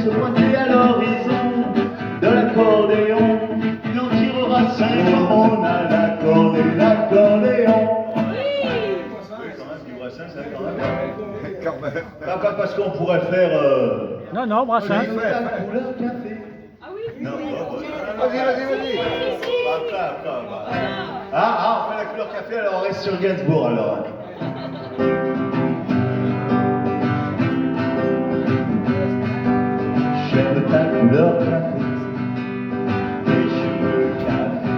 se pointer à l'horizon de l'accordéon. Il en tirera 5. On a l'accordéon. Quand même. Pas parce qu'on pourrait faire. Non, Brassens. Couleur café. Ah oui. Non, Vas-y. Après. On fait la couleur café, alors on reste sur Gainsbourg alors. J'aime ta couleur café, tes cheveux café,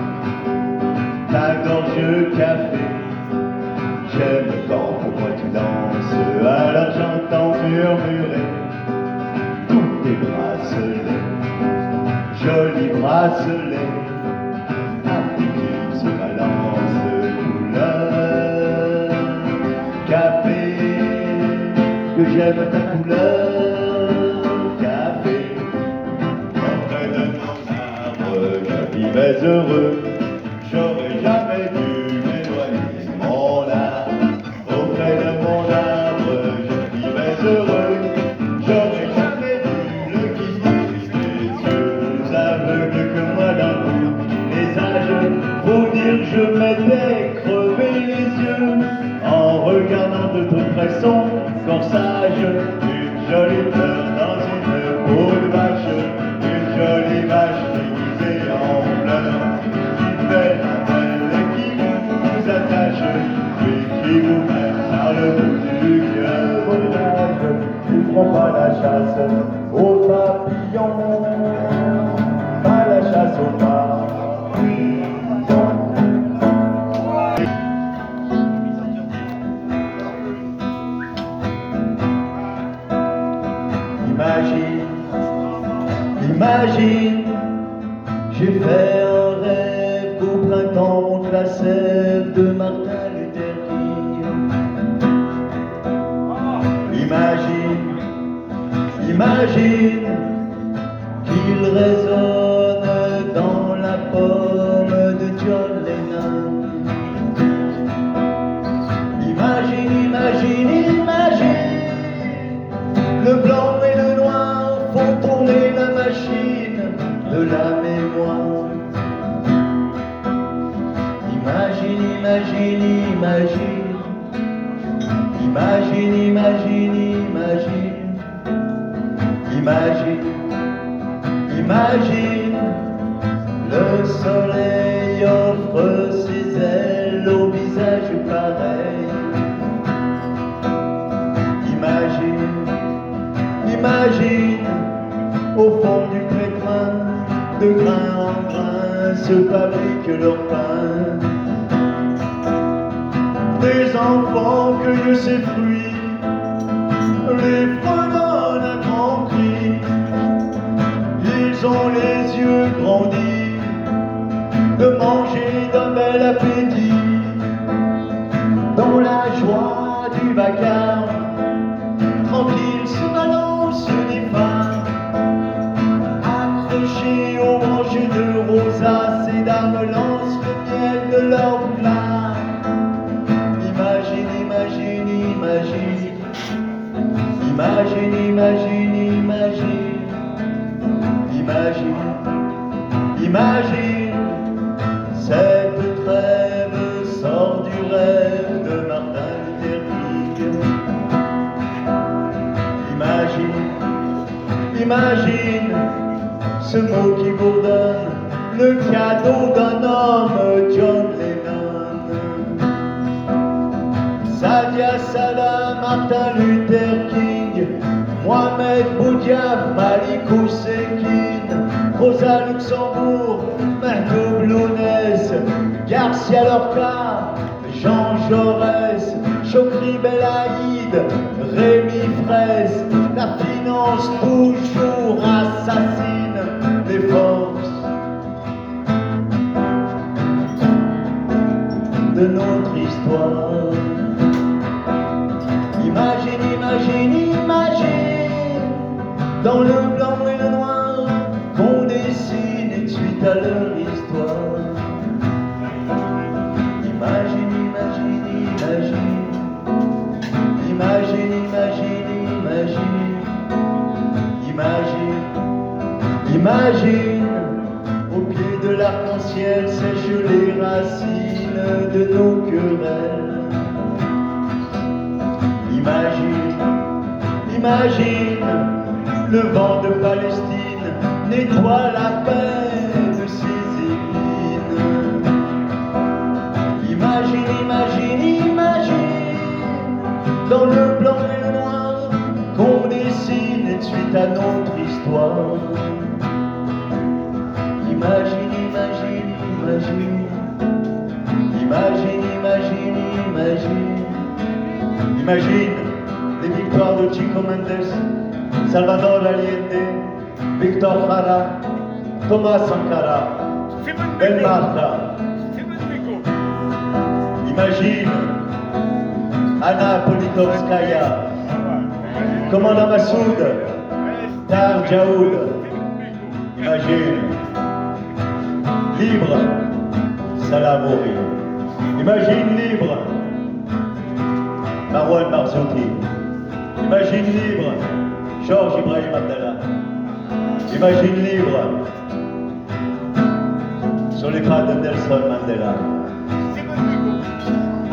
ta gorge café. J'aime quand pour moi tu danses, alors j'entends murmurer tous tes bracelets, jolis bracelets, qui se balancent couleur café, que j'aime ta couleur café. Auprès de mon arbre, je vivais heureux, j'aurais jamais dû m'éloigner mon âme. Auprès de mon arbre, je vivais heureux, j'aurais jamais dû le quitter. Les yeux aveugles que moi dans tous les âges, faut dire que je m'étais crevé les yeux en regardant de toute façon corsage, une jolie fleur dans une peau de vache, une jolie vache déguisée en fleur, qui fait la belle et qui vous attache, puis qui vous mène par le bout du cœur. Ils feront pas la chasse aux papillons, pas la chasse aux papillons. Imagine, j'ai fait un rêve qu'au printemps monte la sève de Martin Luther King. Imagine qu'il résonne dans la pomme de John Lennon. Imagine, le blanc et le noir font tourner la machine de la mémoire. Imagine, le soleil offre ses ailes au visage pareil. Imagine, au fond du pétrin, de grain en grain se fabriquent leur pain. Des enfants cueillent ses fruits, les fredonnent à grands cris. Ils ont les yeux grandis de manger d'un bel appétit. Dans la joie du vacarme, tranquille se balance des femmes, accrochées aux branches de rosa, ces dames lancent le miel de leur flamme. Imagine, cette trêve sort du rêve de Martin Luther King. Imagine, ce mot qui bourdonne, le cadeau d'un homme, John Lennon. Sadia Salah, Martin Luther King, Mohamed Boudiaf, Malik Oussekine, Rosa Luxembourg, Mahmoud Lounès, Garcia Lorca, Jean Jaurès, Chokri Belaïd, Rémi Fraisse. La finance toujours assassine les forces de notre histoire. Imagine, dans le blanc et le noir, qu'on dessine suite à leur histoire. Imagine, Imagine, au pied de l'arc-en-ciel sèche les racines de nos querelles. Imagine, imagine, le vent de Palestine nettoie la paix de ses épines. Imagine, imagine, imagine, dans le blanc et le noir, qu'on dessine suite à notre histoire. Imagine, imagine, imagine, imagine, imagine, imagine. Imagine les victoires de Chico Mendes, Salvador Allende, Victor Jara, Thomas Sankara, El Marta. Imagine Anna Politkovskaya, commandant Massoud, Tar Jaoud. Imagine libre Salah Mouri. Imagine libre Marwan Marzouki. Imagine libre Georges Ibrahim Abdallah. Imagine libre sur les crânes de Nelson Mandela.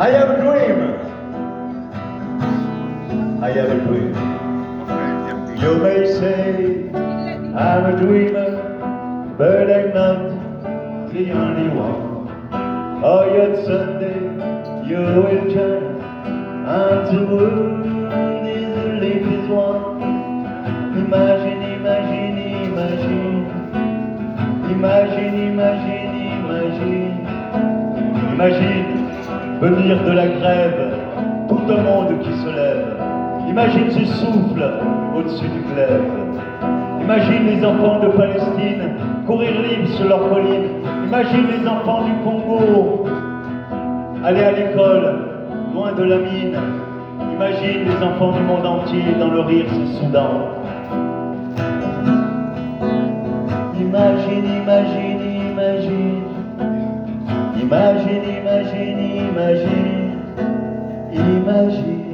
I have a dream. I have a dream. You may say I'm a dreamer, but I'm not the only one. Oh, yet Sunday you will turn, and the world is a living one. Imagine, imagine, imagine, imagine, imagine, imagine, imagine venir de la grève, tout un monde qui se lève. Imagine ce souffle au-dessus du glaive. Imagine les enfants de Palestine courir libres sur leurs collines. Imagine les enfants du Congo aller à l'école, loin de la mine. Imagine les enfants du monde entier dans le rire se soudant. Imagine, imagine, imagine, imagine, imagine, imagine, imagine.